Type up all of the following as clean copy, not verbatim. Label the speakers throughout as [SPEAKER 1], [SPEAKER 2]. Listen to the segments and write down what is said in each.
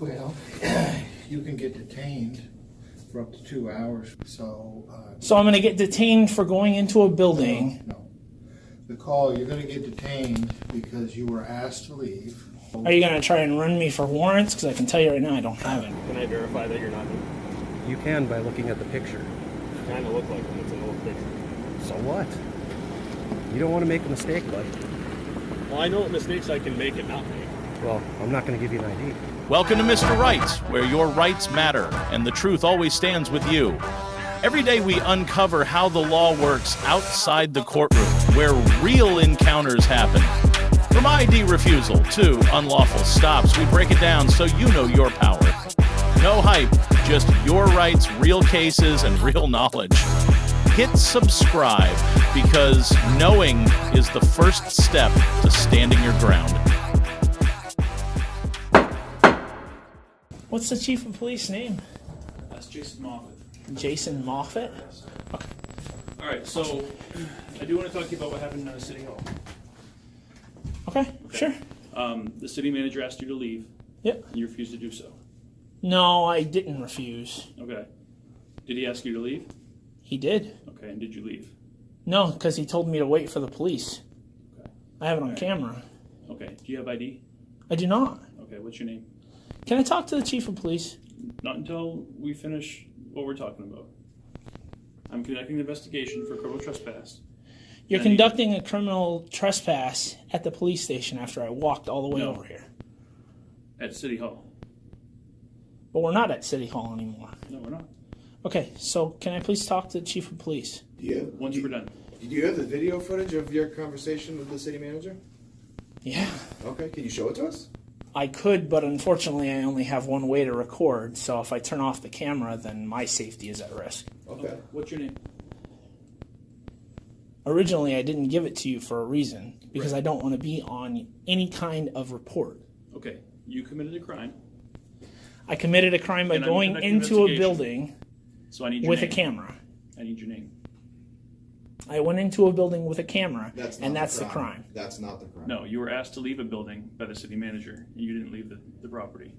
[SPEAKER 1] Well, you can get detained for up to 2 hours. So
[SPEAKER 2] I'm going to get detained for going into a building.
[SPEAKER 1] No. The call, you're going to get detained because you were asked to leave.
[SPEAKER 2] Are you going to try and run me for warrants? Because I can tell you right now I don't have it.
[SPEAKER 3] Can I verify that you're not him?
[SPEAKER 4] You can by looking at the picture.
[SPEAKER 3] You kind of look like him. It's an old picture.
[SPEAKER 4] So what? You don't want to make a mistake, bud.
[SPEAKER 3] Well, I know what mistakes I can make and not make.
[SPEAKER 4] Well, I'm not going to give you an ID.
[SPEAKER 5] Welcome to Mr. Rights, where your rights matter and the truth always stands with you. Every day we uncover how the law works outside the courtroom, where real encounters happen. From ID refusal to unlawful stops, we break it down so you know your power. No hype, just your rights, real cases, and real knowledge. Hit subscribe, because knowing is the first step to standing your ground.
[SPEAKER 2] What's the chief of police name?
[SPEAKER 6] That's Jason Moffat.
[SPEAKER 2] Jason Moffat?
[SPEAKER 6] Okay. All right, so I do want to talk to you about what happened in City Hall.
[SPEAKER 2] Okay, sure.
[SPEAKER 6] The city manager asked you to leave.
[SPEAKER 2] Yep.
[SPEAKER 6] And you refused to do so.
[SPEAKER 2] No, I didn't refuse.
[SPEAKER 6] Okay. Did he ask you to leave?
[SPEAKER 2] He did.
[SPEAKER 6] Okay, and did you leave?
[SPEAKER 2] No, because he told me to wait for the police.
[SPEAKER 6] Okay.
[SPEAKER 2] I have it on camera.
[SPEAKER 6] Okay. Do you have ID?
[SPEAKER 2] I do not.
[SPEAKER 6] Okay, what's your name?
[SPEAKER 2] Can I talk to the chief of police?
[SPEAKER 6] Not until we finish what we're talking about. I'm conducting an investigation for criminal trespass.
[SPEAKER 2] You're conducting a criminal trespass at the police station after I walked all the way over here.
[SPEAKER 6] At City Hall.
[SPEAKER 2] But we're not at City Hall anymore.
[SPEAKER 6] No, we're not.
[SPEAKER 2] Okay, so can I please talk to the chief of police?
[SPEAKER 6] Once we're done.
[SPEAKER 7] Do you have the video footage of your conversation with the city manager?
[SPEAKER 2] Yeah.
[SPEAKER 7] Okay, can you show it to us?
[SPEAKER 2] I could, but unfortunately I only have one way to record, so if I turn off the camera, then my safety is at risk.
[SPEAKER 7] Okay.
[SPEAKER 6] What's your name?
[SPEAKER 2] Originally, I didn't give it to you for a reason, because
[SPEAKER 6] Right.
[SPEAKER 2] I don't want to be on any kind of report.
[SPEAKER 6] Okay. You committed a crime.
[SPEAKER 2] I committed a crime by
[SPEAKER 6] And I'm
[SPEAKER 2] going
[SPEAKER 6] conducting
[SPEAKER 2] into a
[SPEAKER 6] investigation.
[SPEAKER 2] building
[SPEAKER 6] So I need your
[SPEAKER 2] with
[SPEAKER 6] name.
[SPEAKER 2] a camera.
[SPEAKER 6] I need your name.
[SPEAKER 2] I went into a building with a camera,
[SPEAKER 7] That's not
[SPEAKER 2] and that's the crime.
[SPEAKER 7] That's not the crime.
[SPEAKER 6] No, you were asked to leave a building by the city manager, and you didn't leave the property.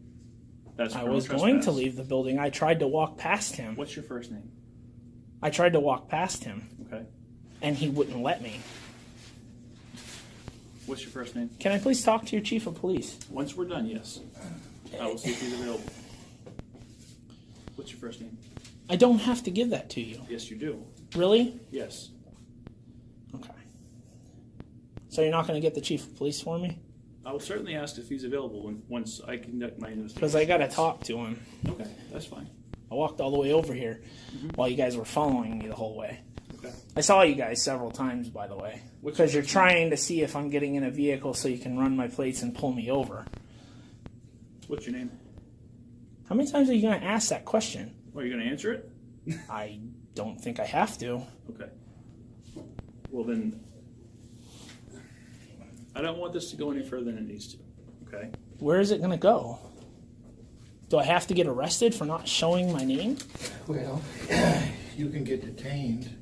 [SPEAKER 6] That's
[SPEAKER 2] I
[SPEAKER 6] criminal
[SPEAKER 2] was going to
[SPEAKER 6] trespass.
[SPEAKER 2] leave the building. I tried to walk past him.
[SPEAKER 6] What's your first name?
[SPEAKER 2] I tried to walk past him,
[SPEAKER 6] Okay.
[SPEAKER 2] and he wouldn't let me.
[SPEAKER 6] What's your first name?
[SPEAKER 2] Can I please talk to your chief of police?
[SPEAKER 6] Once we're done, yes. I will see if he's available. What's your first name?
[SPEAKER 2] I don't have to give that to you.
[SPEAKER 6] Yes, you do.
[SPEAKER 2] Really?
[SPEAKER 6] Yes.
[SPEAKER 2] Okay. So you're not going to get the chief of police for me?
[SPEAKER 6] I will certainly ask if he's available once I conduct my investigation.
[SPEAKER 2] Because I got to talk to him.
[SPEAKER 6] Okay, that's fine.
[SPEAKER 2] I walked all the way over here while you guys were following me the whole way.
[SPEAKER 6] Okay.
[SPEAKER 2] I saw you guys several times, by the way.
[SPEAKER 6] What's
[SPEAKER 2] Because
[SPEAKER 6] your
[SPEAKER 2] you're
[SPEAKER 6] first name?
[SPEAKER 2] trying to see if I'm getting in a vehicle so you can run my plates and pull me over.
[SPEAKER 6] What's your name?
[SPEAKER 2] How many times are you going to ask that question?
[SPEAKER 6] Are you going to answer it?
[SPEAKER 2] I don't think I have to.
[SPEAKER 6] Okay. Well then, I don't want this to go any further than it needs to. Okay.
[SPEAKER 2] Where is it going to go? Do I have to get arrested for not showing my name?
[SPEAKER 1] Well, you can get detained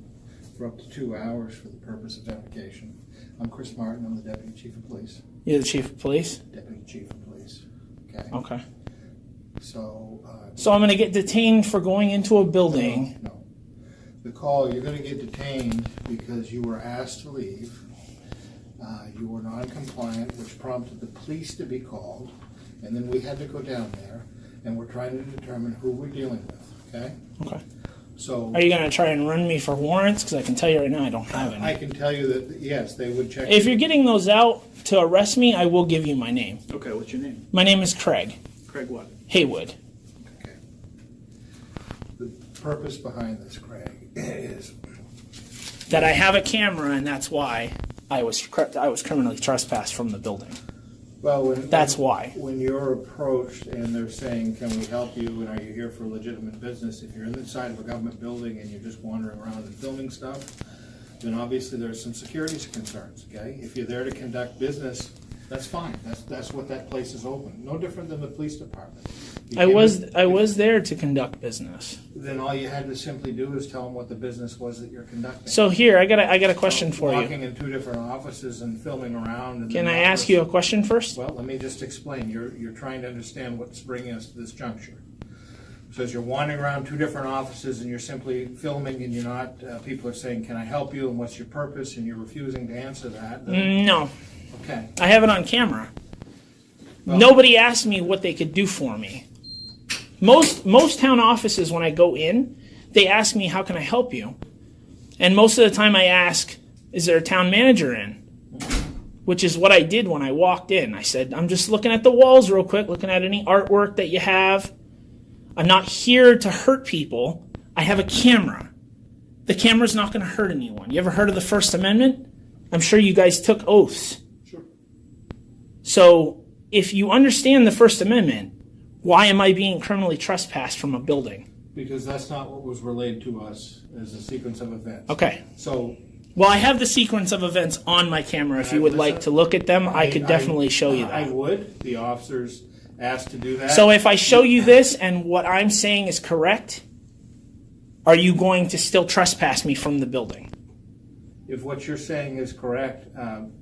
[SPEAKER 1] for up to 2 hours for the purpose of application. I'm Chris Martin. I'm the Deputy Chief of Police.
[SPEAKER 2] You're the chief of police?
[SPEAKER 1] Deputy Chief of Police. Okay.
[SPEAKER 2] Okay.
[SPEAKER 1] So.
[SPEAKER 2] So I'm going to get detained for going into a building.
[SPEAKER 1] No. The call, you're going to get detained because you were asked to leave. You were non-compliant, which prompted the police to be called. And then we had to go down there, and we're trying to determine who we're dealing with. Okay?
[SPEAKER 2] Okay.
[SPEAKER 1] So.
[SPEAKER 2] Are you going to try and run me for warrants? Because I can tell you right now I don't have any.
[SPEAKER 1] I can tell you that, yes, they would check.
[SPEAKER 2] If you're getting those out to arrest me, I will give you my name.
[SPEAKER 6] Okay, what's your name?
[SPEAKER 2] My name is Craig
[SPEAKER 6] Craig what?
[SPEAKER 2] Haywood.
[SPEAKER 1] Okay. The purpose behind this, Craig, is
[SPEAKER 2] That I have a camera, and that's why I was criminally trespassed from the building.
[SPEAKER 1] well.
[SPEAKER 2] That's why.
[SPEAKER 1] When you're approached and they're saying, "Can we help you?" and "Are you here for legitimate business?" If you're inside of a government building and you're just wandering around and filming stuff, then obviously there's some security concerns. Okay. If you're there to conduct business, that's fine. That's what that place is open. No different than the police department.
[SPEAKER 2] I was there to conduct business.
[SPEAKER 1] Then all you had to simply do is tell them what the business was that you're conducting.
[SPEAKER 2] So here, I got a question for you.
[SPEAKER 1] Walking in two different offices and filming around. And
[SPEAKER 2] Can
[SPEAKER 1] then
[SPEAKER 2] I ask you a question first?
[SPEAKER 1] Well, let me just explain. You're trying to understand what's bringing us to this juncture. So as you're wandering around two different offices and you're simply filming and you're not, people are saying, can I help you and what's your purpose, and you're refusing to answer that. Then,
[SPEAKER 2] No,
[SPEAKER 1] okay.
[SPEAKER 2] I have it on camera.
[SPEAKER 1] Well,
[SPEAKER 2] Nobody asked me what they could do for me. Most town offices, when I go in, they ask me, how can I help you? And most of the time I ask, is there a town manager in? Which is what I did when I walked in. I said, I'm just looking at the walls real quick, looking at any artwork that you have. I'm not here to hurt people. I have a camera. The camera's not going to hurt anyone. You ever heard of the First Amendment? I'm sure you guys took oaths.
[SPEAKER 1] Sure.
[SPEAKER 2] So if you understand the First Amendment, why am I being criminally trespassed from a building?
[SPEAKER 1] Because that's not what was relayed to us as a sequence of events.
[SPEAKER 2] Okay.
[SPEAKER 1] So
[SPEAKER 2] Well, I have the sequence of events on my camera. If you would like to look at them, I could definitely show you
[SPEAKER 1] I
[SPEAKER 2] that.
[SPEAKER 1] would. The officers asked to do that.
[SPEAKER 2] So if I show you this and what I'm saying is correct, are you going to still trespass me from the building?
[SPEAKER 1] If what you're saying is correct, then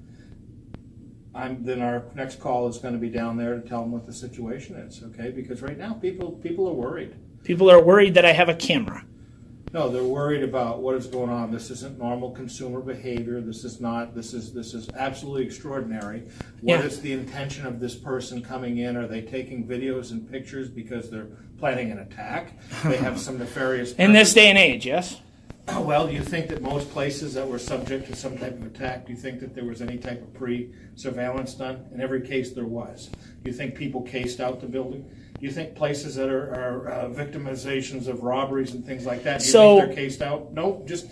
[SPEAKER 1] our next call is going to be down there to tell them what the situation is, okay? Because right now people are worried.
[SPEAKER 2] People are worried that I have a camera.
[SPEAKER 1] No, they're worried about what is going on. This isn't normal consumer behavior. This is absolutely extraordinary. What
[SPEAKER 2] Yeah.
[SPEAKER 1] is the intention of this person coming in? Are they taking videos and pictures because they're planning an attack? They have some nefarious
[SPEAKER 2] In this
[SPEAKER 1] purpose.
[SPEAKER 2] day and age, yes?
[SPEAKER 1] Well, do you think that most places that were subject to some type of attack, do you think that there was any type of pre-surveillance done? In every case there was. Do you think people cased out the building? Do you think places that are victimizations of robberies and things like that, do you think they're cased out? No, just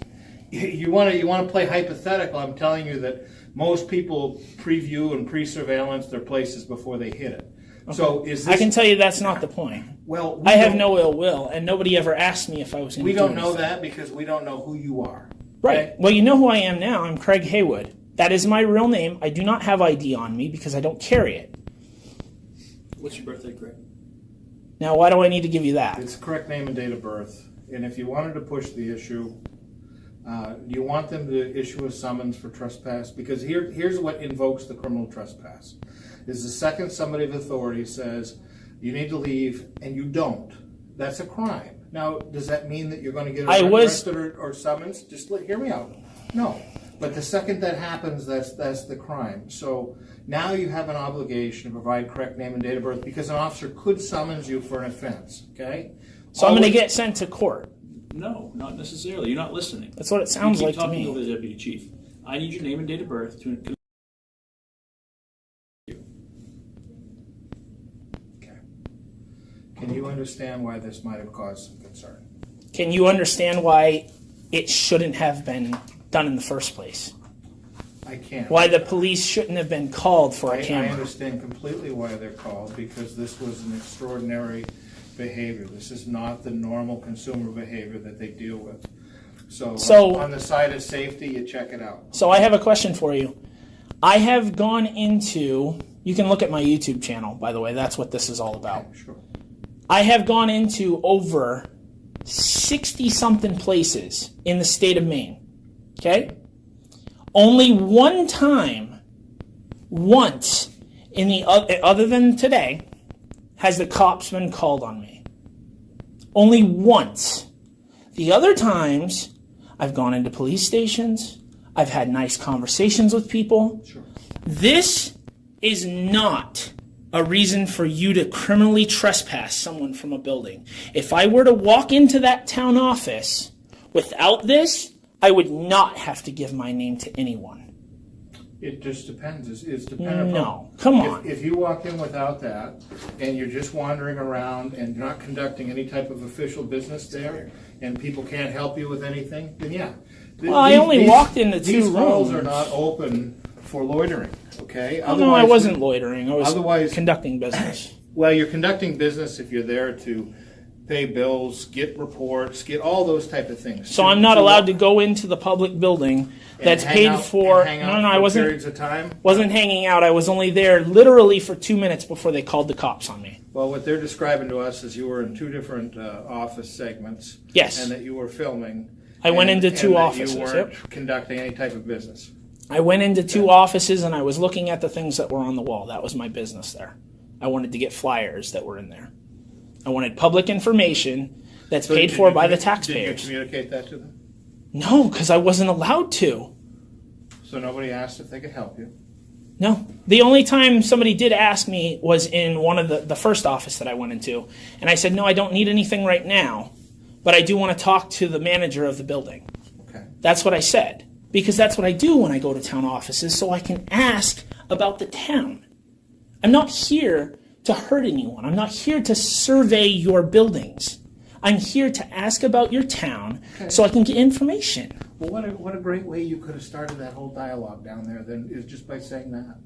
[SPEAKER 1] you want to play hypothetical. I'm telling you that most people preview and pre-surveillance their places before they hit it. Okay. So is this?
[SPEAKER 2] I can tell you that's not the point.
[SPEAKER 1] Well,
[SPEAKER 2] I have no ill will, and nobody ever asked me if I was going to
[SPEAKER 1] We
[SPEAKER 2] do
[SPEAKER 1] don't know
[SPEAKER 2] anything.
[SPEAKER 1] that because we don't know who you are.
[SPEAKER 2] Right.
[SPEAKER 1] Okay?
[SPEAKER 2] Well, you know who I am now. I'm Craig Haywood. That is my real name. I do not have ID on me because I don't carry it.
[SPEAKER 6] What's your birthday, Craig?
[SPEAKER 2] Now, why do I need to give you that?
[SPEAKER 1] It's the correct name and date of birth. And if you wanted to push the issue, do you want them to issue a summons for trespass? Because here's what invokes the criminal trespass. Is the second somebody of authority says, you need to leave, and you don't. That's a crime. Now, does that mean that you're going to get arrested or summons? Just hear me out. No. But the second that happens, that's the crime. So now you have an obligation to provide correct name and date of birth because an officer could summons you for an offense, okay?
[SPEAKER 2] So I'm going to get sent to court.
[SPEAKER 6] No, not necessarily. You're not listening.
[SPEAKER 2] That's what it sounds
[SPEAKER 6] you
[SPEAKER 2] like
[SPEAKER 6] keep
[SPEAKER 2] to
[SPEAKER 6] talking over
[SPEAKER 2] me.
[SPEAKER 6] the deputy chief. I need your name and date of birth to.
[SPEAKER 1] Okay. Can you understand why this might have caused some concern?
[SPEAKER 2] Can you understand why it shouldn't have been done in the first place?
[SPEAKER 1] I can't.
[SPEAKER 2] Why the police shouldn't have been called for a
[SPEAKER 1] I
[SPEAKER 2] camera?
[SPEAKER 1] understand completely why they're called, because this was an extraordinary behavior. This is not the normal consumer behavior that they deal with. So on the side of safety, you check it out.
[SPEAKER 2] So I have a question for you. I have gone into, you can look at my YouTube channel, by the way, that's what this is all about.
[SPEAKER 1] Okay, sure.
[SPEAKER 2] I have gone into over 60-something places in the state of Maine, okay? Only one time, once, in the other than today, has the cops been called on me. Only once. The other times, I've gone into police stations, I've had nice conversations with people.
[SPEAKER 1] Sure.
[SPEAKER 2] This is not a reason for you to criminally trespass someone from a building. If I were to walk into that town office without this, I would not have to give my name to anyone.
[SPEAKER 1] It just depends. It's dependent
[SPEAKER 2] No, come on.
[SPEAKER 1] If you walk in without that, and you're just wandering around and not conducting any type of official business there, and people can't help you with anything, then yeah.
[SPEAKER 2] Well, I only walked into 2
[SPEAKER 1] These roles
[SPEAKER 2] rooms.
[SPEAKER 1] are not open for loitering, okay?
[SPEAKER 2] Oh, no, I wasn't loitering. I was
[SPEAKER 1] otherwise-
[SPEAKER 2] conducting business.
[SPEAKER 1] Well, you're conducting business if you're there to pay bills, get reports, get all those type of things.
[SPEAKER 2] So I'm not allowed to go into the public building that's paid for. No, I wasn't.
[SPEAKER 1] Periods of time.
[SPEAKER 2] Wasn't hanging out. I was only there literally for 2 minutes before they called the cops on me.
[SPEAKER 1] Well, what they're describing to us is you were in two different office segments.
[SPEAKER 2] Yes.
[SPEAKER 1] And that you were filming.
[SPEAKER 2] I went into two
[SPEAKER 1] and that
[SPEAKER 2] offices,
[SPEAKER 1] You weren't
[SPEAKER 2] yep.
[SPEAKER 1] conducting any type of business.
[SPEAKER 2] I went into two offices and I was looking at the things that were on the wall. That was my business there. I wanted to get flyers that were in there. I wanted public information that's paid for by the taxpayers.
[SPEAKER 1] Did you communicate that to them?
[SPEAKER 2] No, because I wasn't allowed to.
[SPEAKER 1] So nobody asked if they could help you?
[SPEAKER 2] No. The only time somebody did ask me was in one of the first office that I went into. And I said, no, I don't need anything right now, but I do want to talk to the manager of the building.
[SPEAKER 1] Okay.
[SPEAKER 2] That's what I said. Because that's what I do when I go to town offices, so I can ask about the town. I'm not here to hurt anyone. I'm not here to survey your buildings. I'm here to ask about your town so I can get information.
[SPEAKER 1] Well, what a great way you could have started that whole dialogue down there then is just by saying that.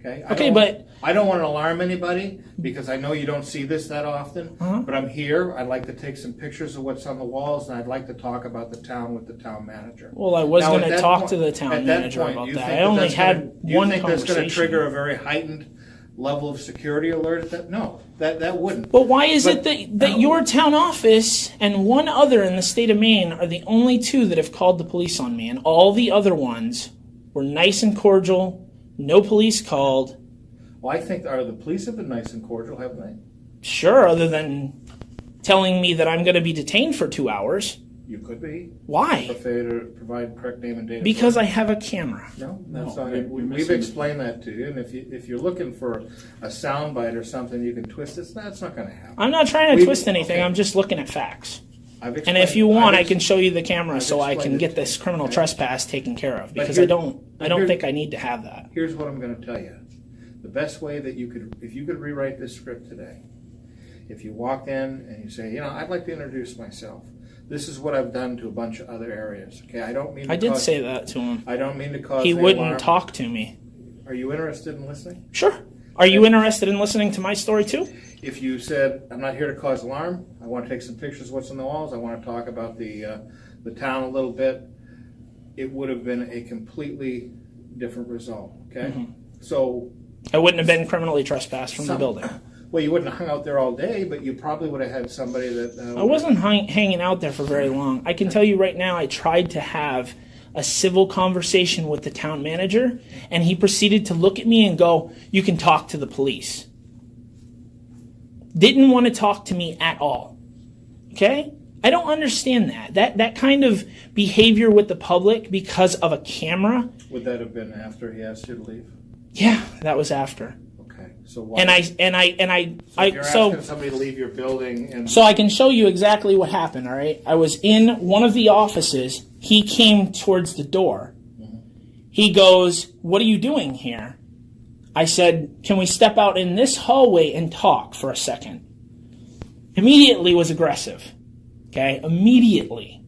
[SPEAKER 1] Okay,
[SPEAKER 2] but
[SPEAKER 1] I don't want to alarm anybody because I know you don't see this that often, but I'm here. I'd like to take some pictures of what's on the walls, and I'd like to talk about the town with the town manager.
[SPEAKER 2] Well, I was
[SPEAKER 1] Now,
[SPEAKER 2] going
[SPEAKER 1] at
[SPEAKER 2] to
[SPEAKER 1] that
[SPEAKER 2] talk
[SPEAKER 1] point-
[SPEAKER 2] to the town
[SPEAKER 1] at that
[SPEAKER 2] manager
[SPEAKER 1] point,
[SPEAKER 2] about
[SPEAKER 1] you
[SPEAKER 2] that.
[SPEAKER 1] think
[SPEAKER 2] I only
[SPEAKER 1] that's
[SPEAKER 2] had
[SPEAKER 1] gonna-
[SPEAKER 2] one
[SPEAKER 1] Do you think that's
[SPEAKER 2] conversation.
[SPEAKER 1] going to trigger a very heightened level of security alert? No, that wouldn't.
[SPEAKER 2] But why is
[SPEAKER 1] But-
[SPEAKER 2] it that your town office and one other in the state of Maine are the only two that have called the police on me, and all the other ones were nice and cordial, no police called?
[SPEAKER 1] Well, I think the police have been nice and cordial, haven't they?
[SPEAKER 2] Sure, other than telling me that I'm going to be detained for 2 hours.
[SPEAKER 1] You could be.
[SPEAKER 2] Why?
[SPEAKER 1] For failure to provide correct name and date.
[SPEAKER 2] Because I have a camera.
[SPEAKER 1] No, that's not
[SPEAKER 6] you're
[SPEAKER 1] it. We've
[SPEAKER 6] missing-
[SPEAKER 1] explained that to you, and if you're looking for a soundbite or something you can twist it, that's not going to happen.
[SPEAKER 2] I'm not trying to
[SPEAKER 1] We-
[SPEAKER 2] twist anything.
[SPEAKER 1] okay.
[SPEAKER 2] I'm just looking at facts.
[SPEAKER 1] I've
[SPEAKER 2] And
[SPEAKER 1] explained-
[SPEAKER 2] if you want,
[SPEAKER 1] I've
[SPEAKER 2] I
[SPEAKER 1] ex-
[SPEAKER 2] can show you the camera
[SPEAKER 1] I've
[SPEAKER 2] so I can
[SPEAKER 1] explained
[SPEAKER 2] get
[SPEAKER 1] it.
[SPEAKER 2] this criminal
[SPEAKER 1] Okay.
[SPEAKER 2] trespass taken care of. Because
[SPEAKER 1] here-
[SPEAKER 2] I don't
[SPEAKER 1] here-
[SPEAKER 2] think I need to have that.
[SPEAKER 1] Here's what I'm going to tell you. The best way that if you could rewrite this script today, if you walked in and you say, I'd like to introduce myself. This is what I've done to a bunch of other areas. Okay, I don't mean.
[SPEAKER 2] I did say that to him.
[SPEAKER 1] I don't mean to cause.
[SPEAKER 2] He
[SPEAKER 1] any
[SPEAKER 2] wouldn't
[SPEAKER 1] alarm.
[SPEAKER 2] talk to me.
[SPEAKER 1] Are you interested in listening?
[SPEAKER 2] Sure. Are you interested in listening to my story too?
[SPEAKER 1] If you said, I'm not here to cause alarm, I want to take some pictures of what's on the walls, I want to talk about the town a little bit, it would have been a completely different result, okay?
[SPEAKER 2] Mm-hmm.
[SPEAKER 1] So...
[SPEAKER 2] I wouldn't have been criminally trespassed from the building.
[SPEAKER 1] Well, you wouldn't have hung out there all day, but you probably would have had somebody that...
[SPEAKER 2] I wasn't hanging out there for very long. I can tell you right now, I tried to have a civil conversation with the town manager, and he proceeded to look at me and go, "You can talk to the police." Didn't want to talk to me at all. Okay? I don't understand that. That kind of behavior with the public because of a camera.
[SPEAKER 1] Would that have been after he asked you to leave?
[SPEAKER 2] Yeah, that was after.
[SPEAKER 1] Okay, so why...
[SPEAKER 2] And
[SPEAKER 1] you're asking somebody to leave your building and...
[SPEAKER 2] So I can show you exactly what happened, all right? I was in one of the offices. He came towards the door. He goes, "What are you doing here?" I said, "Can we step out in this hallway and talk for a second?" Immediately was aggressive. Okay? Immediately.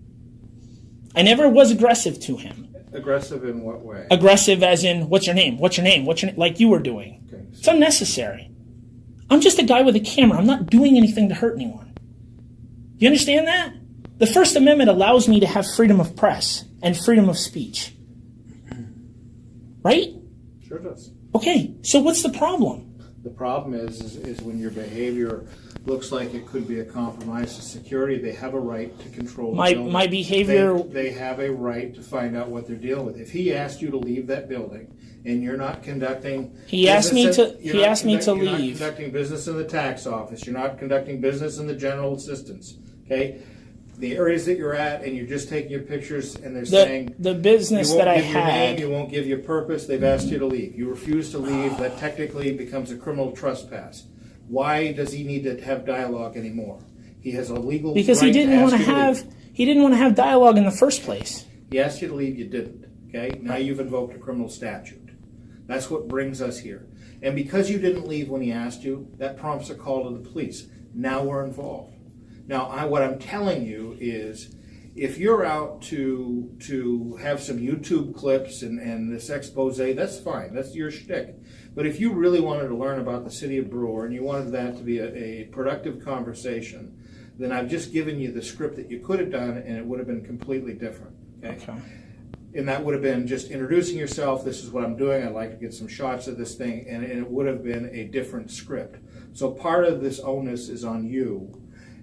[SPEAKER 2] I never was aggressive to him.
[SPEAKER 1] Aggressive in what way?
[SPEAKER 2] Aggressive as in, "What's your name? What's your name? What's your name?" Like you were doing.
[SPEAKER 1] Okay,
[SPEAKER 2] It's unnecessary. I'm just a guy with a camera. I'm not doing anything to hurt anyone. You understand that? The First Amendment allows me to have freedom of press and freedom of speech. Right?
[SPEAKER 1] Sure does.
[SPEAKER 2] Okay, so what's the problem?
[SPEAKER 1] The problem is when your behavior looks like it could be a compromise to security, they have a right to control the building.
[SPEAKER 2] My behavior...
[SPEAKER 1] They have a right to find out what they're dealing with. If he asked you to leave that building and you're not conducting...
[SPEAKER 2] He asked me to
[SPEAKER 1] You're not
[SPEAKER 2] leave.
[SPEAKER 1] conducting business in the tax office. You're not conducting business in the general assistance. Okay? The areas that you're at and you're just taking your pictures and they're saying...
[SPEAKER 2] The business
[SPEAKER 1] you
[SPEAKER 2] that
[SPEAKER 1] won't
[SPEAKER 2] I
[SPEAKER 1] give your name,
[SPEAKER 2] had...
[SPEAKER 1] you won't give your purpose, they've asked you to leave. You refuse to leave, that technically becomes a criminal trespass. Why does he need to have dialogue anymore? He has a legal
[SPEAKER 2] Because
[SPEAKER 1] right
[SPEAKER 2] he didn't want to
[SPEAKER 1] ask you
[SPEAKER 2] have...
[SPEAKER 1] leave.
[SPEAKER 2] He didn't want to have dialogue in the first place.
[SPEAKER 1] He asked you to leave, you didn't. Okay? Now you've invoked a criminal statute. That's what brings us here. And because you didn't leave when he asked you, that prompts a call to the police. Now we're involved. Now, what I'm telling you is, if you're out to have some YouTube clips and this expose, that's fine. That's your shtick. But if you really wanted to learn about the city of Brewer and you wanted that to be a productive conversation, then I've just given you the script that you could have done, and it would have been completely different. Okay. And that would have been just introducing yourself. This is what I'm doing. I'd like to get some shots of this thing, and it would have been a different script. So part of this onus is on you.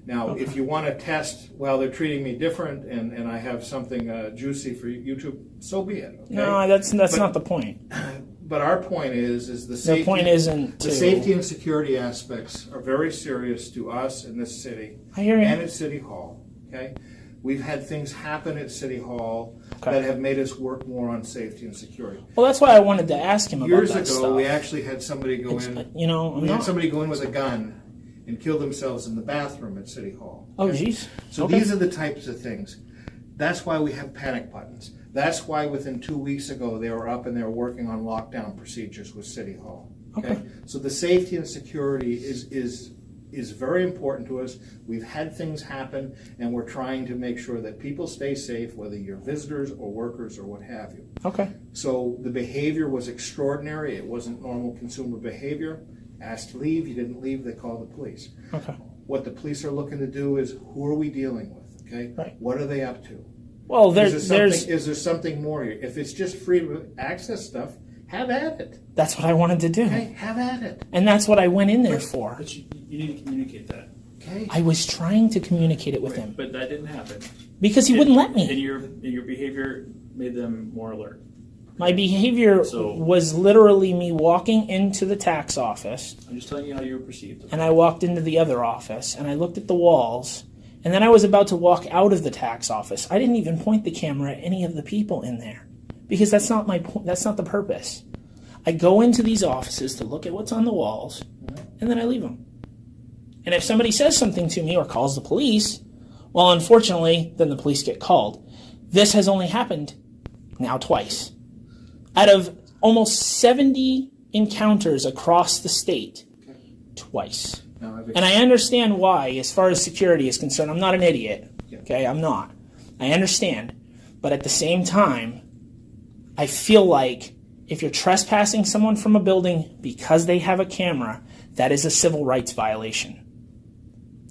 [SPEAKER 1] Now, if you want to test, well, they're treating me different, and I have something juicy for YouTube, so be it. Okay?
[SPEAKER 2] No, that's not the point.
[SPEAKER 1] But our point is the safety.
[SPEAKER 2] The point isn't
[SPEAKER 1] the safety and security aspects are very serious to us in this city.
[SPEAKER 2] I hear you.
[SPEAKER 1] And at City Hall. Okay, we've had things happen at City Hall that have made us work more on safety and security.
[SPEAKER 2] Well, that's why I wanted to ask him about
[SPEAKER 1] Years
[SPEAKER 2] that
[SPEAKER 1] ago,
[SPEAKER 2] stuff.
[SPEAKER 1] we actually had somebody go in.
[SPEAKER 2] You know,
[SPEAKER 1] we had somebody go in with a gun and kill themselves in the bathroom at City Hall.
[SPEAKER 2] Oh, jeez.
[SPEAKER 1] So these are the types of things. That's why we have panic buttons. That's why within 2 weeks ago they were up and they were working on lockdown procedures with City Hall. Okay. So the safety and security is very important to us. We've had things happen, and we're trying to make sure that people stay safe, whether you're visitors or workers or what have you.
[SPEAKER 2] Okay.
[SPEAKER 1] So the behavior was extraordinary. It wasn't normal consumer behavior. Asked to leave, you didn't leave, they called the police.
[SPEAKER 2] Okay.
[SPEAKER 1] What the police are looking to do is, who are we dealing with? Okay.
[SPEAKER 2] Right.
[SPEAKER 1] What are they up to?
[SPEAKER 2] Well,
[SPEAKER 1] Is there something more here? If it's just freedom of access stuff, have at it.
[SPEAKER 2] That's what I wanted to do.
[SPEAKER 1] Okay, have at it.
[SPEAKER 2] And that's what I went in there for.
[SPEAKER 6] But you need to communicate that.
[SPEAKER 1] Okay.
[SPEAKER 2] I was trying to communicate it with him
[SPEAKER 6] But that didn't happen.
[SPEAKER 2] because he wouldn't let
[SPEAKER 6] And
[SPEAKER 2] me.
[SPEAKER 6] your behavior made them more alert.
[SPEAKER 2] My behavior was literally me walking into the tax office,
[SPEAKER 6] I'm just telling you how you were perceived.
[SPEAKER 2] and I walked into the other office, and I looked at the walls, and then I was about to walk out of the tax office. I didn't even point the camera at any of the people in there because that's not my point. That's not the purpose. I go into these offices to look at what's on the walls, and then I leave them. And if somebody says something to me or calls the police, well, unfortunately, then the police get called. This has only happened now twice. Out of almost 70 encounters across the state, twice. And I understand why, as far as security is concerned. I'm not an idiot. Okay, I'm not. I understand. But at the same time, I feel like if you're trespassing someone from a building because they have a camera, that is a civil rights violation.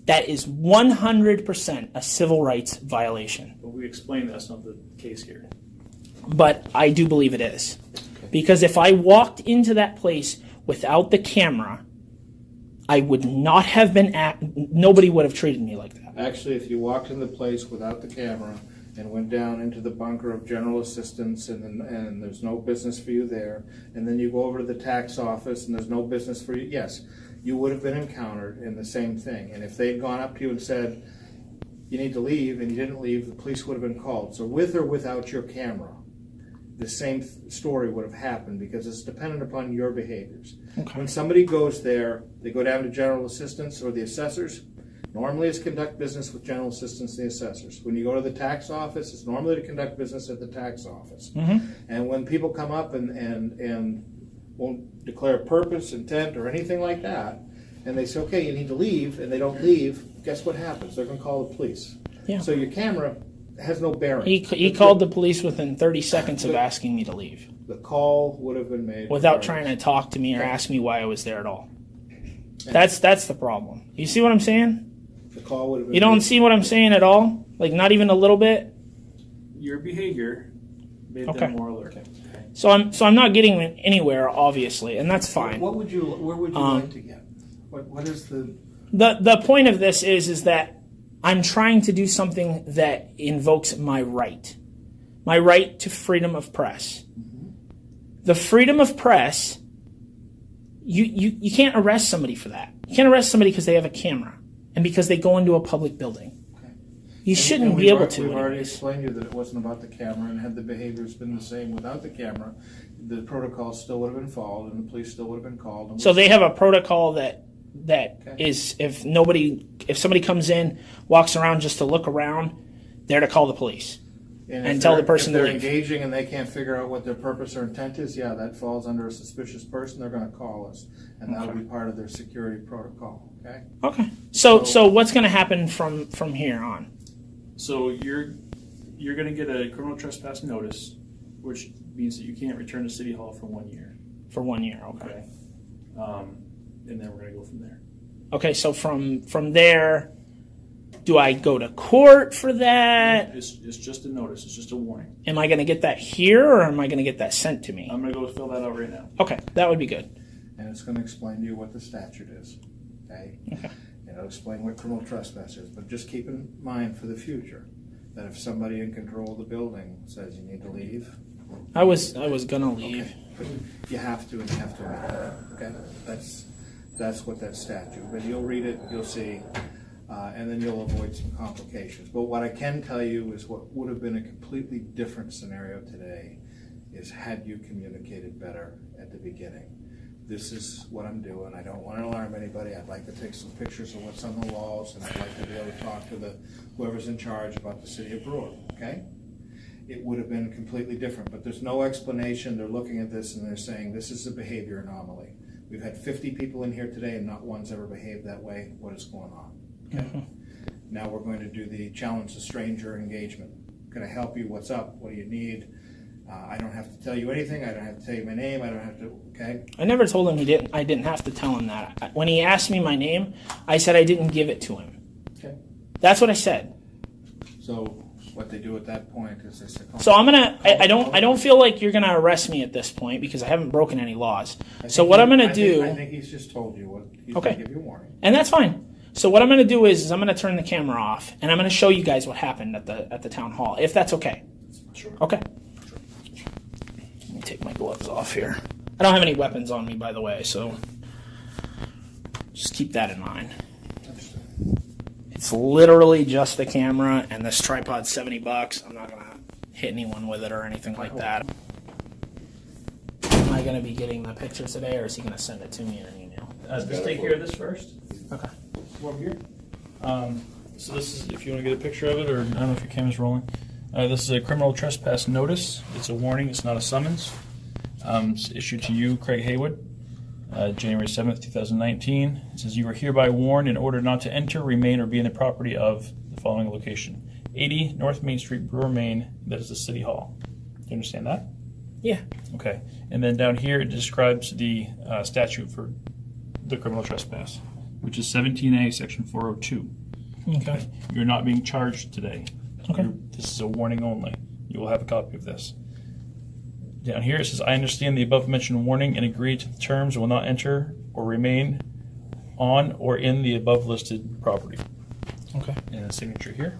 [SPEAKER 2] That is 100% a civil rights violation.
[SPEAKER 6] But we explained that's not the case here.
[SPEAKER 2] But I do believe it is. Because if I walked into that place without the camera, I would not have been nobody would have treated me like that.
[SPEAKER 1] Actually, if you walked in the place without the camera and went down into the bunker of general assistance and there's no business for you there, and then you go over to the tax office and there's no business for you, yes, you would have been encountered in the same thing. And if they'd gone up to you and said, you need to leave, and you didn't leave, the police would have been called. So with or without your camera, the same story would have happened because it's dependent upon your behaviors.
[SPEAKER 2] Okay.
[SPEAKER 1] When somebody goes there, they go down to general assistance or the assessors. Normally it's conduct business with general assistance and the assessors. When you go to the tax office, it's normally to conduct business at the tax office. And when people come up and won't declare purpose, intent, or anything like that, and they say, okay, you need to leave, and they don't leave, guess what happens? They're going to call the police.
[SPEAKER 2] Yeah.
[SPEAKER 1] So your camera has no bearing.
[SPEAKER 2] He called the police within 30 seconds of asking me to leave.
[SPEAKER 1] The call would have been made
[SPEAKER 2] without trying to talk to me or ask me why I was there at all. That's the problem. You see what I'm saying?
[SPEAKER 1] The call would have been
[SPEAKER 2] You don't
[SPEAKER 1] made.
[SPEAKER 2] see what I'm saying at all? Like not even a little bit?
[SPEAKER 6] Your behavior made
[SPEAKER 2] Okay.
[SPEAKER 6] them more alert.
[SPEAKER 2] So I'm not getting anywhere, obviously, and that's fine.
[SPEAKER 1] Where would you like to get? What is
[SPEAKER 2] The point of this is that I'm trying to do something that invokes my right to freedom of press. The freedom of press, you can't arrest somebody for that. You can't arrest somebody because they have a camera and because they go into a public building. You shouldn't be able to.
[SPEAKER 1] We've already explained to you that it wasn't about the camera, and had the behaviors been the same without the camera, the protocol still would have been followed, and the police still would have been called. And
[SPEAKER 2] So they have a protocol that is if somebody comes in, walks around just to look around, they're to call the police and tell the person
[SPEAKER 1] if
[SPEAKER 2] to
[SPEAKER 1] they're
[SPEAKER 2] leave.
[SPEAKER 1] engaging and they can't figure out what their purpose or intent is, yeah, that falls under a suspicious person. They're going to call us, and that'll be part of their security protocol. Okay.
[SPEAKER 2] Okay. So what's going to happen from here on?
[SPEAKER 6] So you're going to get a criminal trespass notice, which means that you can't return to City Hall for 1 year.
[SPEAKER 2] For 1 year, okay.
[SPEAKER 6] Okay. And then we're going to go from there.
[SPEAKER 2] Okay, so from there, Do I go to court for that?
[SPEAKER 6] It's just a notice. It's just a warning.
[SPEAKER 2] Am I going to get that here, or am I going to get that sent to me?
[SPEAKER 6] I'm going to go fill that out right now.
[SPEAKER 2] Okay, that would be good.
[SPEAKER 1] And it's going to explain to you what the statute is, okay?
[SPEAKER 2] Okay.
[SPEAKER 1] And it'll explain what criminal trespass is, but just keep in mind for the future that if somebody in control of the building says you need to leave,
[SPEAKER 2] I was gonna leave.
[SPEAKER 1] okay, but you have to, and you have to read it, okay? That's what that statute, but you'll read it, you'll see, and then you'll avoid some complications. But what I can tell you is what would have been a completely different scenario today is had you communicated better at the beginning. This is what I'm doing. I don't want to alarm anybody. I'd like to take some pictures of what's on the walls, and I'd like to be able to talk to whoever's in charge about the city of Brewer, okay? It would have been completely different, but there's no explanation. They're looking at this and they're saying this is a behavior anomaly. We've had 50 people in here today and not one's ever behaved that way. What is going on? Okay. Now we're going to do the challenge the stranger engagement. Can I help you? What's up? What do you need? I don't have to tell you anything. I don't have to tell you my name. I don't have to, okay?
[SPEAKER 2] I never told him I didn't have to tell him that. When he asked me my name, I said I didn't give it to him.
[SPEAKER 1] Okay.
[SPEAKER 2] That's what I said.
[SPEAKER 1] So what they do at that point is they say,
[SPEAKER 2] So I'm gonna. I don't feel like you're gonna arrest me at this point because I haven't broken any laws. So what I'm gonna do.
[SPEAKER 1] I think he's just told you what he's
[SPEAKER 2] Okay.
[SPEAKER 1] going to give you a warning.
[SPEAKER 2] And that's fine. So what I'm going to do is I'm going to turn the camera off, and I'm going to show you guys what happened at the town hall, if that's okay.
[SPEAKER 1] Sure.
[SPEAKER 2] Okay. Let me take my gloves off here. I don't have any weapons on me, by the way, so just keep that in mind. It's literally just the camera, and this tripod's $70. I'm not going to hit anyone with it or anything like that. Am I going to be getting the picture today, or is he going to send it to me in an email?
[SPEAKER 6] Just take care of this first.
[SPEAKER 2] Okay.
[SPEAKER 6] Over here. So this is, if you want to get a picture of it, or I don't know if your camera's rolling. This is a criminal trespass notice. It's a warning. It's not a summons. It's issued to you, Craig Haywood, January 7th, 2019. It says you are hereby warned in order not to enter, remain, or be in the property of the following location: 80 North Main Street, Brewer, Maine. That is the City Hall. Do you understand that?
[SPEAKER 2] Yeah.
[SPEAKER 6] Okay. And then down here it describes the statute for the criminal trespass, which is 17A, Section 402.
[SPEAKER 2] Okay.
[SPEAKER 6] You're not being charged today.
[SPEAKER 2] Okay.
[SPEAKER 6] This is a warning only. You will have a copy of this. Down here it says, I understand the above mentioned warning and agree to the terms and will not enter or remain on or in the above listed property.
[SPEAKER 2] Okay.
[SPEAKER 6] And a signature here.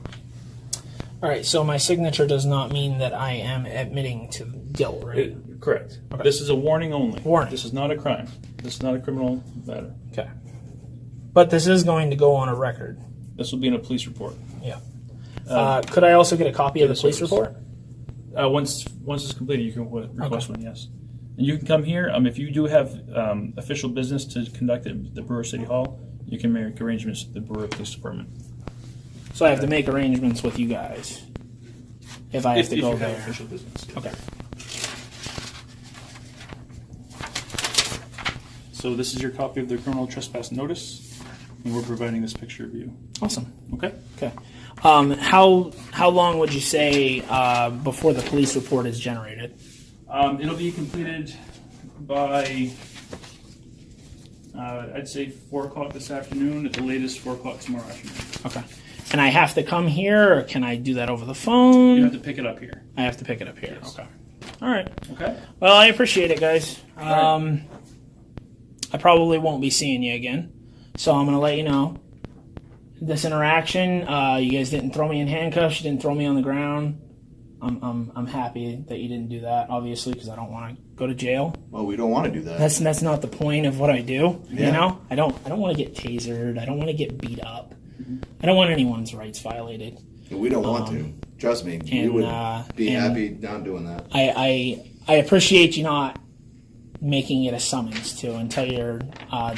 [SPEAKER 2] All right, so my signature does not mean that I am admitting to guilt, right?
[SPEAKER 6] Correct.
[SPEAKER 2] Okay.
[SPEAKER 6] This is a warning only.
[SPEAKER 2] Warning.
[SPEAKER 6] This is not a crime. This is not a criminal matter.
[SPEAKER 2] Okay. But this is going to go on a record.
[SPEAKER 6] This will be in a police report.
[SPEAKER 2] Yeah. Could I also get a copy of the
[SPEAKER 6] the
[SPEAKER 2] police
[SPEAKER 6] service.
[SPEAKER 2] report?
[SPEAKER 6] Once it's completed, you can request one, yes. And you can come here. If you do have official business to conduct at the Brewer City Hall, you can make arrangements with the Brewer Police Department.
[SPEAKER 2] So I have to make arrangements with you guys if I have to
[SPEAKER 6] If
[SPEAKER 2] go
[SPEAKER 6] you
[SPEAKER 2] there.
[SPEAKER 6] have official business.
[SPEAKER 2] Okay.
[SPEAKER 6] So this is your copy of the criminal trespass notice, and we're providing this picture of you.
[SPEAKER 2] Awesome.
[SPEAKER 6] Okay?
[SPEAKER 2] Okay. How long would you say before the police report is generated?
[SPEAKER 6] It'll be completed by, I'd say 4 o'clock this afternoon, at the latest 4 o'clock tomorrow afternoon.
[SPEAKER 2] Okay. And I have to come here, or can I do that over the phone?
[SPEAKER 6] You have to pick it up here.
[SPEAKER 2] I have to pick it up here.
[SPEAKER 6] Yes.
[SPEAKER 2] Okay. All right.
[SPEAKER 6] Okay?
[SPEAKER 2] Well, I appreciate it, guys. I probably won't be seeing you again, so I'm going to let you know. This interaction, you guys didn't throw me in handcuffs. You didn't throw me on the ground. I'm happy that you didn't do that, obviously, because I don't want to go to jail.
[SPEAKER 8] Well, we don't want to do that.
[SPEAKER 2] That's not the point of what I do.
[SPEAKER 8] Yeah.
[SPEAKER 2] You know, I don't want to get tasered. I don't want to get beat up. I don't want anyone's rights violated.
[SPEAKER 8] We don't want to. Trust me. We
[SPEAKER 2] and,
[SPEAKER 8] would be happy not doing that.
[SPEAKER 2] I appreciate you not making it a summons to, and tell your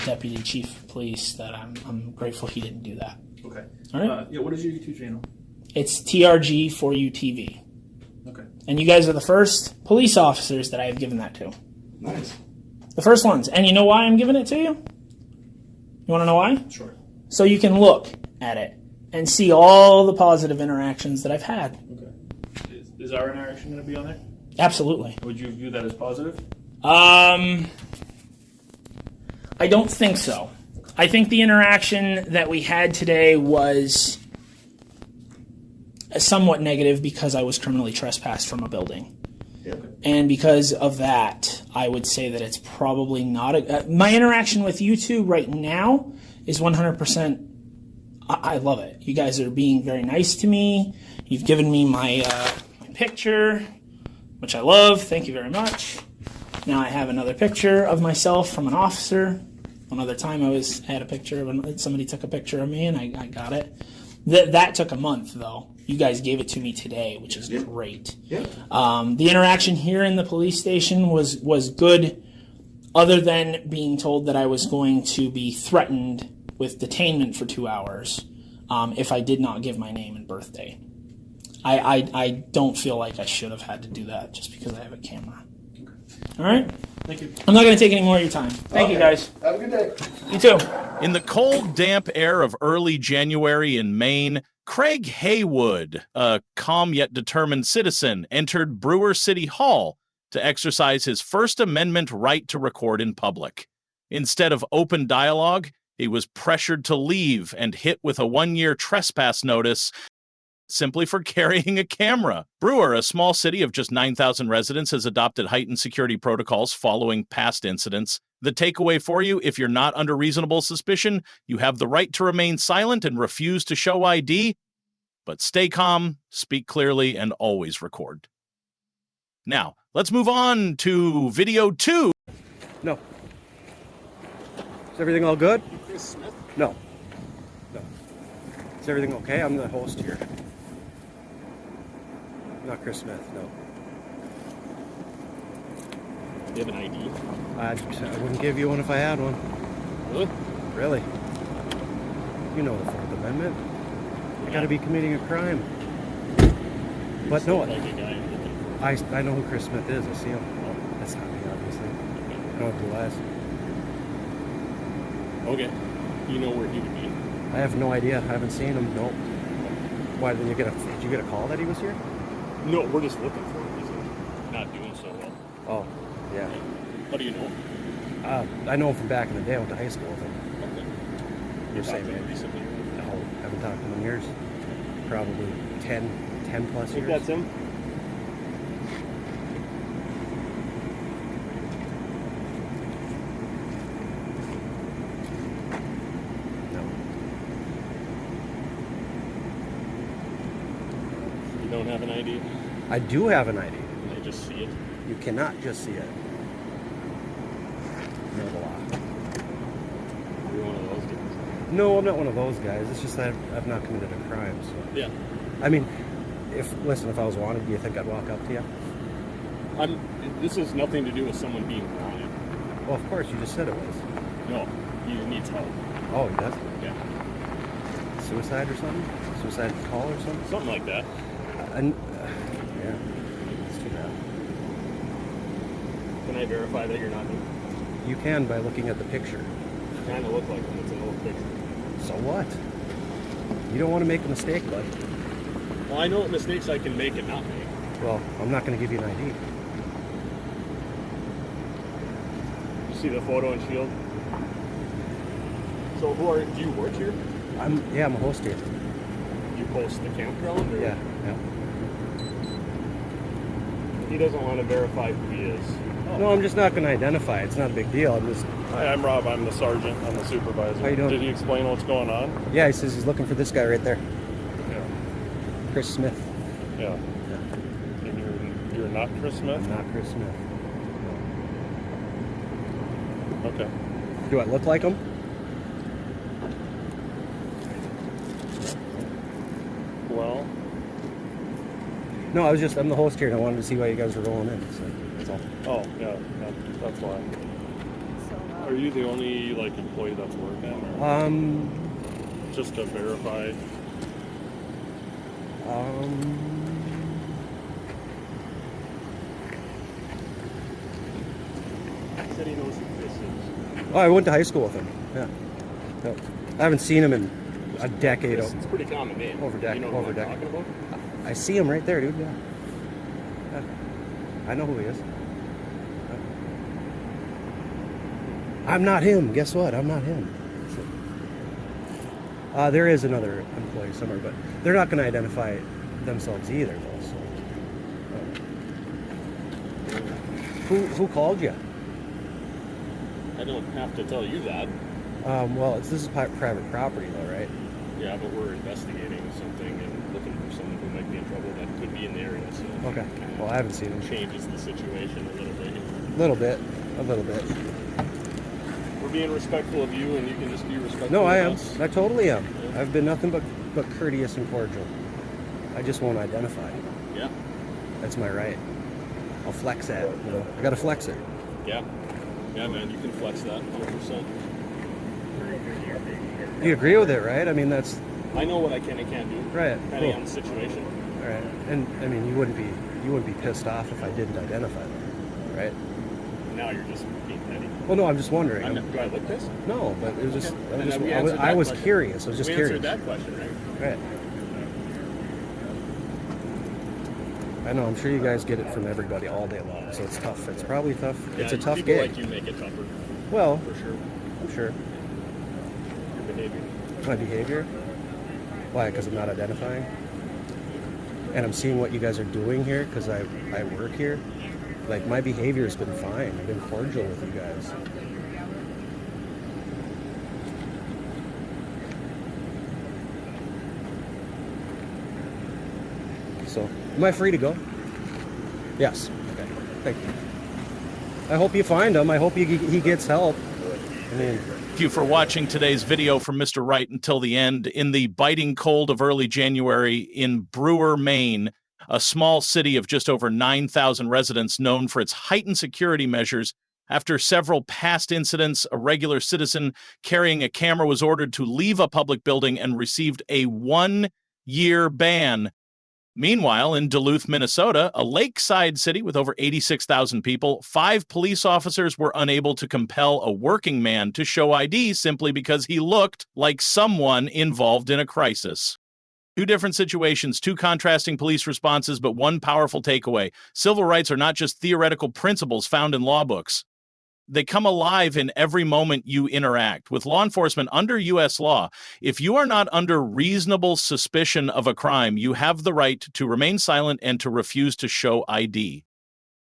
[SPEAKER 2] deputy chief of police that I'm grateful he didn't do that.
[SPEAKER 6] Okay.
[SPEAKER 2] All right.
[SPEAKER 6] What is your YouTube channel?
[SPEAKER 2] It's TRG4U TV.
[SPEAKER 6] Okay.
[SPEAKER 2] And you guys are the first police officers that I have given that to.
[SPEAKER 8] Nice.
[SPEAKER 2] The first ones. And you know why I'm giving it to you? You want to know why?
[SPEAKER 6] Sure.
[SPEAKER 2] So you can look at it and see all the positive interactions that I've had.
[SPEAKER 6] Okay. Is our interaction going to be on there?
[SPEAKER 2] Absolutely.
[SPEAKER 6] Would you view that as positive?
[SPEAKER 2] I don't think so. I think the interaction that we had today was somewhat negative because I was criminally trespassed from a building.
[SPEAKER 8] Yep.
[SPEAKER 2] And because of that, I would say that it's probably not my interaction with you two right now is 100%. I love it. You guys are being very nice to me. You've given me my picture, which I love. Thank you very much. Now I have another picture of myself from an officer. One other time I had a picture of somebody took a picture of me and I got it. That took a month though. You guys gave it to me today, which is great.
[SPEAKER 8] Yeah.
[SPEAKER 2] The interaction here in the police station was good, other than being told that I was going to be threatened with detainment for 2 hours if I did not give my name and birthday. I don't feel like I should have had to do that just because I have a camera. All right?
[SPEAKER 6] Thank you.
[SPEAKER 2] I'm not going to take any more of your time. Thank you, guys.
[SPEAKER 8] Have a good day.
[SPEAKER 2] You too.
[SPEAKER 5] In the cold, damp air of early January in Maine, Craig Haywood, a calm yet determined citizen, entered Brewer City Hall to exercise his First Amendment right to record in public. Instead of open dialogue, he was pressured to leave and hit with a 1-year trespass notice simply for carrying a camera. Brewer, a small city of just 9,000 residents, has adopted heightened security protocols following past incidents. The takeaway for you, if you're not under reasonable suspicion, you have the right to remain silent and refuse to show ID, but stay calm, speak clearly, and always record. Now, let's move on to video 2.
[SPEAKER 4] No. Is everything all good?
[SPEAKER 3] Chris Smith?
[SPEAKER 4] No. No. Is everything okay? I'm the host here. Not Chris Smith, no.
[SPEAKER 3] Do you have an ID?
[SPEAKER 4] I wouldn't give you one if I had one.
[SPEAKER 3] Really?
[SPEAKER 4] Really? You know the Fourth Amendment. You gotta be committing a crime. But no,
[SPEAKER 3] Like a guy you're looking for.
[SPEAKER 4] I know who Chris Smith is. I see him. That's not me, obviously. I don't have blue eyes.
[SPEAKER 3] Okay. You know where he would be?
[SPEAKER 4] I have no idea. I haven't seen him. Nope. Why did you get a call that he was here?
[SPEAKER 3] No, we're just looking for him. He's not doing so well.
[SPEAKER 4] Oh, yeah.
[SPEAKER 3] How do you know?
[SPEAKER 4] I know him from back in the day. I went to high school with him.
[SPEAKER 3] Okay.
[SPEAKER 4] You're
[SPEAKER 3] Talked
[SPEAKER 4] same
[SPEAKER 3] to him
[SPEAKER 4] age.
[SPEAKER 3] recently?
[SPEAKER 4] No, haven't talked to him in years. Probably 10 plus
[SPEAKER 3] I think
[SPEAKER 4] years.
[SPEAKER 3] that's him.
[SPEAKER 4] No.
[SPEAKER 3] You don't have an ID?
[SPEAKER 4] I do have an ID.
[SPEAKER 3] Can I just see it?
[SPEAKER 4] You cannot just see it. No, the law.
[SPEAKER 3] You're one of those guys.
[SPEAKER 4] No, I'm not one of those guys. It's just that I've not committed a crime. So,
[SPEAKER 3] Yeah.
[SPEAKER 4] I mean, if I was wanted, do you think I'd walk up to you?
[SPEAKER 3] This has nothing to do with someone being wanted.
[SPEAKER 4] Well, of course. You just said it was.
[SPEAKER 3] No, he needs help.
[SPEAKER 4] Oh, he does.
[SPEAKER 3] Yeah.
[SPEAKER 4] Suicide or something? Suicide call or something?
[SPEAKER 3] Something like that.
[SPEAKER 4] Yeah. It's too bad.
[SPEAKER 3] Can I verify that you're not him?
[SPEAKER 4] You can by looking at the picture.
[SPEAKER 3] You kind of look like him. It's an old picture.
[SPEAKER 4] So what? You don't want to make a mistake, bud.
[SPEAKER 3] Well, I know what mistakes I can make and not make.
[SPEAKER 4] Well, I'm not going to give you an ID.
[SPEAKER 3] You see the photo and shield? So do you work here?
[SPEAKER 4] I'm a host here.
[SPEAKER 3] You post the campground? Or?
[SPEAKER 4] Yeah.
[SPEAKER 3] He doesn't want to verify who he is.
[SPEAKER 4] No, I'm just not going to identify. It's not a big deal. I'm just.
[SPEAKER 9] Hi, I'm Rob. I'm the sergeant. I'm the supervisor.
[SPEAKER 4] How you doing?
[SPEAKER 9] Did he explain what's going on?
[SPEAKER 4] Yeah, he says he's looking for this guy right there,
[SPEAKER 9] Yeah.
[SPEAKER 4] Chris Smith.
[SPEAKER 9] Yeah. And you're not Chris Smith?
[SPEAKER 4] I'm not Chris Smith.
[SPEAKER 9] Okay.
[SPEAKER 4] Do I look like him?
[SPEAKER 9] Well,
[SPEAKER 4] No, I'm the host here, and I wanted to see why you guys were rolling in. So that's all.
[SPEAKER 9] oh yeah, that's why. Are you the only employee that's working? Or just to verify.
[SPEAKER 3] He said he knows who Chris is.
[SPEAKER 4] Oh, I went to high school with him. Yeah. No, I haven't seen him in a decade.
[SPEAKER 3] It's a pretty common name.
[SPEAKER 4] Over
[SPEAKER 3] You know
[SPEAKER 4] over
[SPEAKER 3] who I'm
[SPEAKER 4] decade.
[SPEAKER 3] talking about?
[SPEAKER 4] I see him right there, dude. Yeah. I know who he is. I'm not him. Guess what? I'm not him. There is another employee somewhere, but they're not going to identify themselves either, though. So. Who called you?
[SPEAKER 3] I don't have to tell you that.
[SPEAKER 4] Well, this is private property, though, right?
[SPEAKER 3] Yeah, but we're investigating something and looking for someone who might be in trouble that could be in the area. So
[SPEAKER 4] Okay. Well, I haven't seen him.
[SPEAKER 3] Changes the situation a little bit.
[SPEAKER 4] A little bit.
[SPEAKER 3] We're being respectful of you, and you can just be respectful
[SPEAKER 4] No, I
[SPEAKER 3] of
[SPEAKER 4] am.
[SPEAKER 3] us.
[SPEAKER 4] I totally am.
[SPEAKER 3] Yeah.
[SPEAKER 4] I've been nothing but courteous and cordial. I just won't identify.
[SPEAKER 3] Yeah.
[SPEAKER 4] That's my right. I'll flex that. You know, I gotta flex it.
[SPEAKER 3] Yeah. Yeah, man, you can flex that 100%.
[SPEAKER 4] You agree with it, right? I mean, that's
[SPEAKER 3] I know what I can and can't do.
[SPEAKER 4] right.
[SPEAKER 3] Depending
[SPEAKER 4] Cool.
[SPEAKER 3] on the situation.
[SPEAKER 4] All right. And I mean, you wouldn't be pissed off if I didn't identify them, right?
[SPEAKER 3] Now you're just being petty.
[SPEAKER 4] Well, no, I'm just wondering.
[SPEAKER 3] Do I look pissed?
[SPEAKER 4] No, but it was just.
[SPEAKER 3] Okay.
[SPEAKER 4] I
[SPEAKER 3] And
[SPEAKER 4] was,
[SPEAKER 3] then we
[SPEAKER 4] just,
[SPEAKER 3] answered
[SPEAKER 4] I
[SPEAKER 3] that
[SPEAKER 4] was
[SPEAKER 3] question.
[SPEAKER 4] curious. I was just
[SPEAKER 3] We
[SPEAKER 4] curious.
[SPEAKER 3] answered that question, right?
[SPEAKER 4] Right. I know. I'm sure you guys get it from everybody all day long, so it's tough. It's probably tough. It's a tough
[SPEAKER 3] people
[SPEAKER 4] gig.
[SPEAKER 3] like you make it tougher,
[SPEAKER 4] Well,
[SPEAKER 3] for sure.
[SPEAKER 4] I'm sure.
[SPEAKER 3] Your behavior.
[SPEAKER 4] My behavior? Why? Because I'm not identifying? And I'm seeing what you guys are doing here because I work here. Like, my behavior has been fine. I've been cordial with you guys. So, am I free to go? Yes. Okay. Thank you. I hope you find him. I hope he gets help. I mean...
[SPEAKER 5] Thank you for watching today's video from Mr. Wright until the end. In the biting cold of early January in Brewer, Maine, a small city of just over 9,000 residents known for its heightened security measures, after several past incidents, a regular citizen carrying a camera was ordered to leave a public building and received a 1-year ban. Meanwhile, in Duluth, Minnesota, a lakeside city with over 86,000 people, 5 police officers were unable to compel a working man to show ID simply because he looked like someone involved in a crisis. 2 different situations, 2 contrasting police responses, but one powerful takeaway. Civil rights are not just theoretical principles found in law books. They come alive in every moment you interact. With law enforcement under U.S. law, if you are not under reasonable suspicion of a crime, you have the right to remain silent and to refuse to show ID.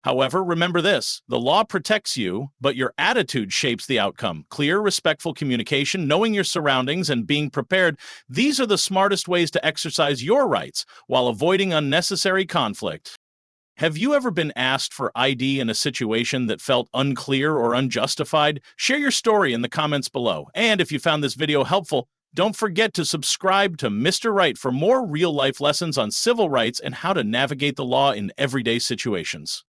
[SPEAKER 5] However, remember this, the law protects you, but your attitude shapes the outcome. Clear, respectful communication, knowing your surroundings, and being prepared, these are the smartest ways to exercise your rights while avoiding unnecessary conflict. Have you ever been asked for ID in a situation that felt unclear or unjustified? Share your story in the comments below. And if you found this video helpful, don't forget to subscribe to Mr. Wright for more real-life lessons on civil rights and how to navigate the law in everyday situations.